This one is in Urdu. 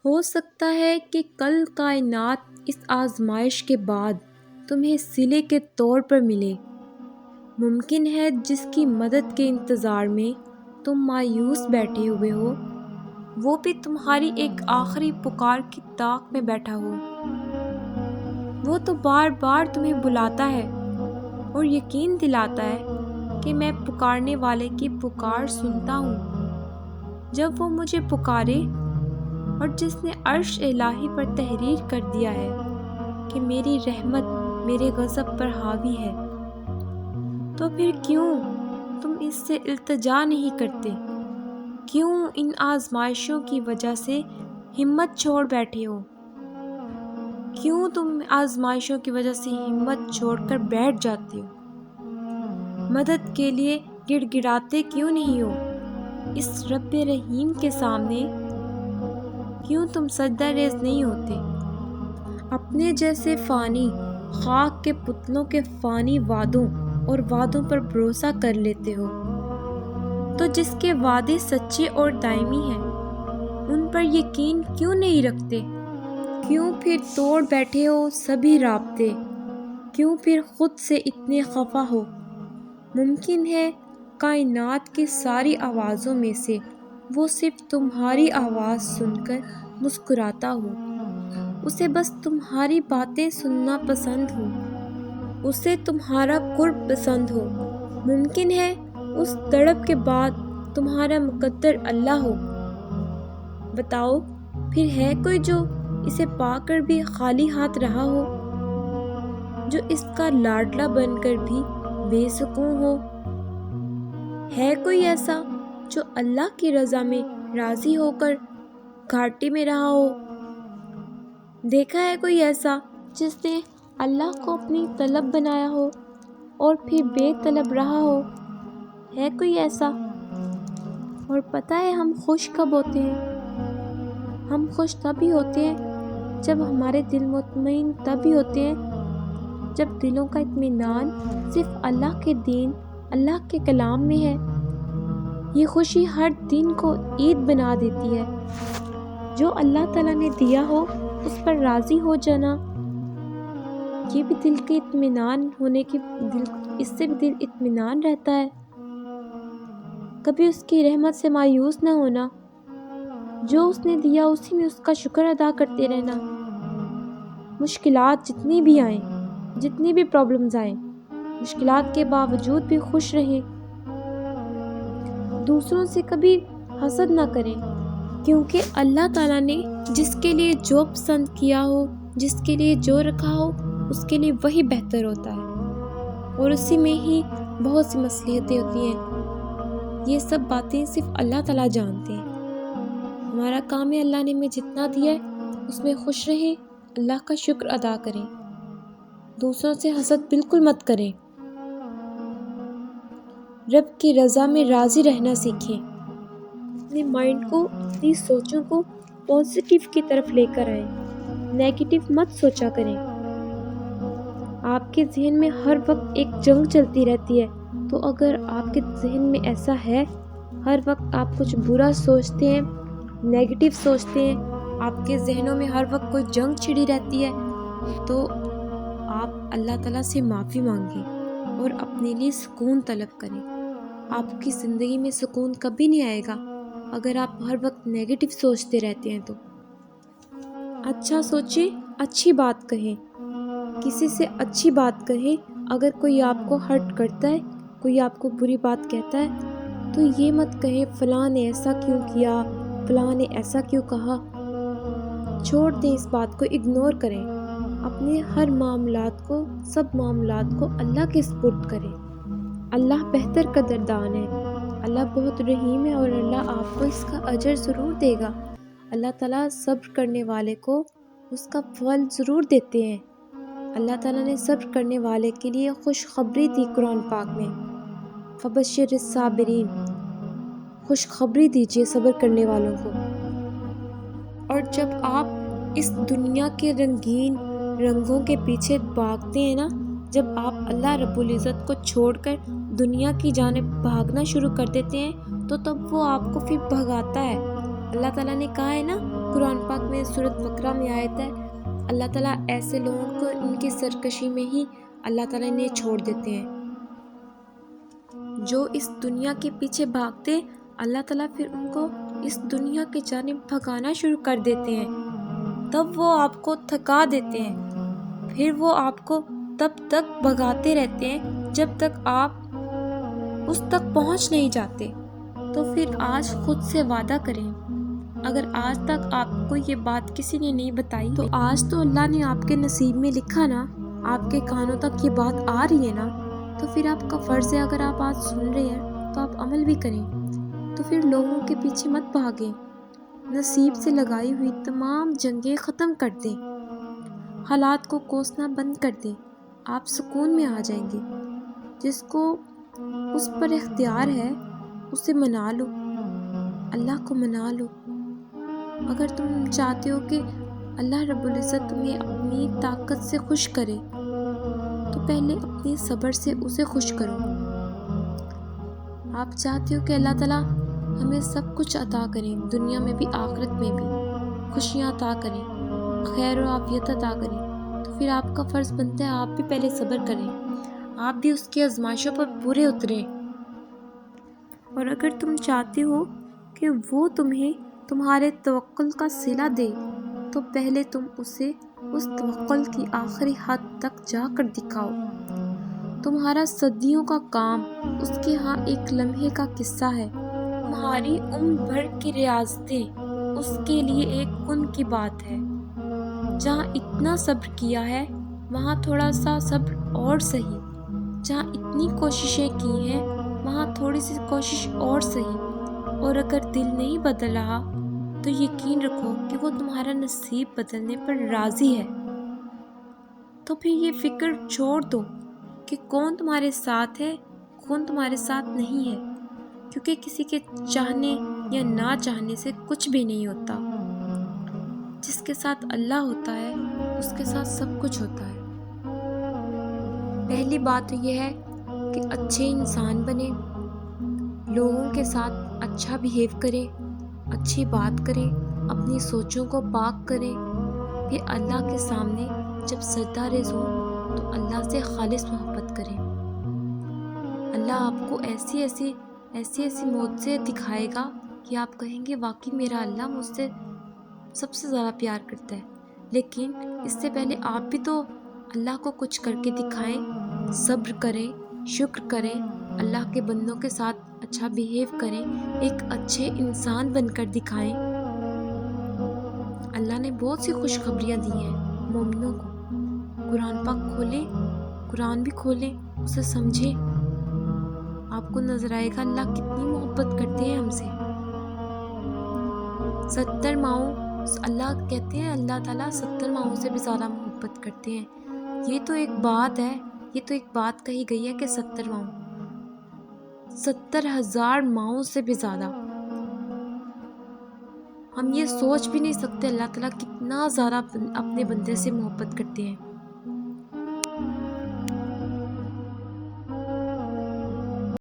ہو سکتا ہے کہ کل کائنات اس آزمائش کے بعد تمہیں صلے کے طور پر ملے۔ ممکن ہے جس کی مدد کے انتظار میں تم مایوس بیٹھے ہوئے ہو، وہ بھی تمہاری ایک آخری پکار کی طاق میں بیٹھا ہو۔ وہ تو بار بار تمہیں بلاتا ہے اور یقین دلاتا ہے کہ میں پکارنے والے کی پکار سنتا ہوں۔ جب وہ مجھے پکارے، اور جس نے عرش الہی پر تحریر کر دیا ہے کہ میری رحمت میرے غضب پر حاوی ہے، تو پھر کیوں تم اس سے التجا نہیں کرتے؟ کیوں ان آزمائشوں کی وجہ سے ہمت چھوڑ بیٹھے ہو؟ کیوں تم آزمائشوں کی وجہ سے ہمت چھوڑ کر بیٹھ جاتے ہو؟ مدد کے لیے گڑ گڑاتے کیوں نہیں ہو؟ اس رب رحیم کے سامنے کیوں تم سجدہ ریز نہیں ہوتے؟ اپنے جیسے فانی خاک کے پتلوں کے فانی وعدوں اور وعدوں پر بھروسہ کر لیتے ہو، تو جس کے وعدے سچے اور دائمی ہیں ان پر یقین کیوں نہیں رکھتے؟ کیوں پھر توڑ بیٹھے ہو سبھی رابطے؟ کیوں پھر خود سے اتنے خفا ہو؟ ممکن ہے کائنات کی ساری آوازوں میں سے وہ صرف تمہاری آواز سن کر مسکراتا ہو، اسے بس تمہاری باتیں سننا پسند ہو، اسے تمہارا قرب پسند ہو۔ ممکن ہے اس تڑپ کے بعد تمہارا مقدر اللہ ہو۔ بتاؤ پھر ہے کوئی جو اسے پا کر بھی خالی ہاتھ رہا ہو، جو اس کا لاڈلا بن کر بھی بے سکون ہو؟ ہے کوئی ایسا جو اللہ کی رضا میں راضی ہو کر گھاٹی میں رہا ہو؟ دیکھا ہے کوئی ایسا جس نے اللہ کو اپنی طلب بنایا ہو اور پھر بے طلب رہا ہو؟ ہے کوئی ایسا؟ اور پتہ ہے ہم خوش کب ہوتے ہیں؟ ہم خوش تبھی ہوتے ہیں جب ہمارے دل مطمئن، تبھی ہوتے ہیں جب دلوں کا اطمینان صرف اللہ کے دین، اللہ کے کلام میں ہے۔ یہ خوشی ہر دن کو عید بنا دیتی ہے۔ جو اللہ تعالیٰ نے دیا ہو اس پر راضی ہو جانا، یہ بھی دل کے اطمینان ہونے کی اس سے بھی دل اطمینان رہتا ہے۔ کبھی اس کی رحمت سے مایوس نہ ہونا، جو اس نے دیا اسی میں اس کا شکر ادا کرتے رہنا۔ مشکلات جتنی بھی آئیں، جتنی بھی پرابلمز آئیں، مشکلات کے باوجود بھی خوش رہیں۔ دوسروں سے کبھی حسد نہ کریں، کیونکہ اللہ تعالیٰ نے جس کے لیے جو پسند کیا ہو، جس کے لیے جو رکھا ہو، اس کے لیے وہی بہتر ہوتا ہے، اور اسی میں ہی بہت سی مصلحتیں ہوتی ہیں۔ یہ سب باتیں صرف اللہ تعالیٰ جانتے ہیں۔ ہمارا کام ہے اللہ نے ہمیں جتنا دیا ہے اس میں خوش رہیں، اللہ کا شکر ادا کریں، دوسروں سے حسد بالکل مت کریں۔ رب کی رضا میں راضی رہنا سیکھیں۔ اپنے مائنڈ کو، اپنی سوچوں کو پازیٹیو کی طرف لے کر آئیں، نیگیٹو مت سوچا کریں۔ آپ کے ذہن میں ہر وقت ایک جنگ چلتی رہتی ہے، تو اگر آپ کے ذہن میں ایسا ہے، ہر وقت آپ کچھ برا سوچتے ہیں، نیگیٹو سوچتے ہیں، آپ کے ذہنوں میں ہر وقت کوئی جنگ چھڑی رہتی ہے، تو آپ اللہ تعالیٰ سے معافی مانگیں اور اپنے لیے سکون طلب کریں۔ آپ کی زندگی میں سکون کبھی نہیں آئے گا اگر آپ ہر وقت نیگیٹو سوچتے رہتے ہیں۔ تو اچھا سوچیں، اچھی بات کہیں، کسی سے اچھی بات کہیں۔ اگر کوئی آپ کو ہرٹ کرتا ہے، کوئی آپ کو بری بات کہتا ہے، تو یہ مت کہیں فلاں نے ایسا کیوں کیا، فلاں نے ایسا کیوں کہا۔ چھوڑ دیں اس بات کو، اگنور کریں۔ اپنے ہر معاملات کو، سب معاملات کو اللہ کے سپرد کریں۔ اللہ بہتر قدردان ہے، اللہ بہت رحیم ہے، اور اللہ آپ کو اس کا اجر ضرور دے گا۔ اللہ تعالیٰ صبر کرنے والے کو اس کا پھل ضرور دیتے ہیں۔ اللہ تعالیٰ نے صبر کرنے والے کے لیے خوشخبری دی قرآن پاک میں، فبشر الصابرین، خوشخبری دیجیے صبر کرنے والوں کو۔ اور جب آپ اس دنیا کے رنگین رنگوں کے پیچھے بھاگتے ہیں نا، جب آپ اللہ رب العزت کو چھوڑ کر دنیا کی جانب بھاگنا شروع کر دیتے ہیں، تو تب وہ آپ کو پھر بھگاتا ہے۔ اللہ تعالیٰ نے کہا ہے نا قرآن پاک میں میں سورۃ بقرہ میں آیت ہے، اللہ تعالیٰ ایسے لوگوں کو ان کی سرکشی میں ہی اللہ تعالیٰ انہیں چھوڑ دیتے ہیں۔ جو اس دنیا کے پیچھے بھاگتے، اللہ تعالیٰ پھر ان کو اس دنیا کی جانب بھگانا شروع کر دیتے ہیں۔ تب وہ آپ کو تھکا دیتے ہیں، پھر وہ آپ کو تب تک بھگاتے رہتے ہیں جب تک آپ اس تک پہنچ نہیں جاتے۔ تو پھر آج خود سے وعدہ کریں، اگر آج تک آپ کو یہ بات کسی نے نہیں بتائی تو آج تو اللہ نے آپ کے نصیب میں لکھا نا، آپ کے کانوں تک یہ بات آ رہی ہے نا، تو پھر آپ کا فرض ہے، اگر آپ آج سن رہے ہیں تو آپ عمل بھی کریں۔ تو پھر لوگوں کے پیچھے مت بھاگیں، نصیب سے لگائی ہوئی تمام جنگیں ختم کر دیں، حالات کو کوسنا بند کر دیں، آپ سکون میں آ جائیں گے۔ جس کو اس پر اختیار ہے اسے منا لو، اللہ کو منا لو۔ اگر تم چاہتے ہو کہ اللہ رب العزت تمہیں اپنی طاقت سے خوش کرے تو پہلے اپنے صبر سے اسے خوش کرو۔ آپ چاہتے ہو کہ اللہ تعالیٰ ہمیں سب کچھ عطا کریں، دنیا میں بھی آخرت میں بھی خوشیاں عطا کریں، خیر و عافیت عطا کریں، تو پھر آپ کا فرض بنتا ہے آپ بھی پہلے صبر کریں، آپ بھی اس کی آزمائشوں پر پورے اتریں۔ اور اگر تم چاہتے ہو کہ وہ تمہیں تمہارے توکل کا صلہ دے تو پہلے تم اسے اس توکل کی آخری حد تک جا کر دکھاؤ۔ تمہارا صدیوں کا کام اس کے ہاں ایک لمحے کا قصہ ہے، تمہاری عمر بھر کی ریاضتیں اس کے لیے ایک کن کی بات ہے۔ جہاں اتنا صبر کیا ہے وہاں تھوڑا سا صبر اور سہی، جہاں اتنی کوششیں کی ہیں وہاں تھوڑی سی کوشش اور سہی، اور اگر دل نہیں بدل رہا تو یقین رکھو کہ وہ تمہارا نصیب بدلنے پر راضی ہے۔ تو پھر یہ فکر چھوڑ دو کہ کون تمہارے ساتھ ہے، کون تمہارے ساتھ نہیں ہے، کیونکہ کسی کے چاہنے یا نہ چاہنے سے کچھ بھی نہیں ہوتا۔ جس کے ساتھ اللہ ہوتا ہے اس کے ساتھ سب کچھ ہوتا ہے۔ پہلی بات تو یہ ہے کہ اچھے انسان بنیں، لوگوں کے ساتھ اچھا بیہیو کریں، اچھی بات کریں، اپنی سوچوں کو پاک کریں، پھر اللہ کے سامنے جب سجدہ ریز ہو تو اللہ سے خالص محبت کریں۔ اللہ آپ کو ایسی ایسی معجزے دکھائے گا کہ آپ کہیں گے واقعی میرا اللہ مجھ سے سب سے زیادہ پیار کرتا ہے۔ لیکن اس سے پہلے آپ بھی تو اللہ کو کچھ کر کے دکھائیں، صبر کریں، شکر کریں، اللہ کے بندوں کے ساتھ اچھا بیہیو کریں، ایک اچھے انسان بن کر دکھائیں۔ اللہ نے بہت سی خوشخبریاں دی ہیں مومنوں کو۔ قرآن پاک کھولیں، قرآن بھی کھولیں، اسے سمجھیں، آپ کو نظر آئے گا اللہ کتنی محبت کرتے ہیں ہم سے۔ 70 ماؤں اللہ کہتے ہیں، اللہ تعالیٰ 70 ماؤں سے بھی زیادہ محبت کرتے ہیں۔ یہ تو ایک بات ہے، یہ تو ایک بات کہی گئی ہے کہ 70 ماؤں، 70,000 ماؤں سے بھی زیادہ۔ ہم یہ سوچ بھی نہیں سکتے اللہ تعالیٰ کتنا زیادہ اپنے بندے سے محبت کرتے ہیں۔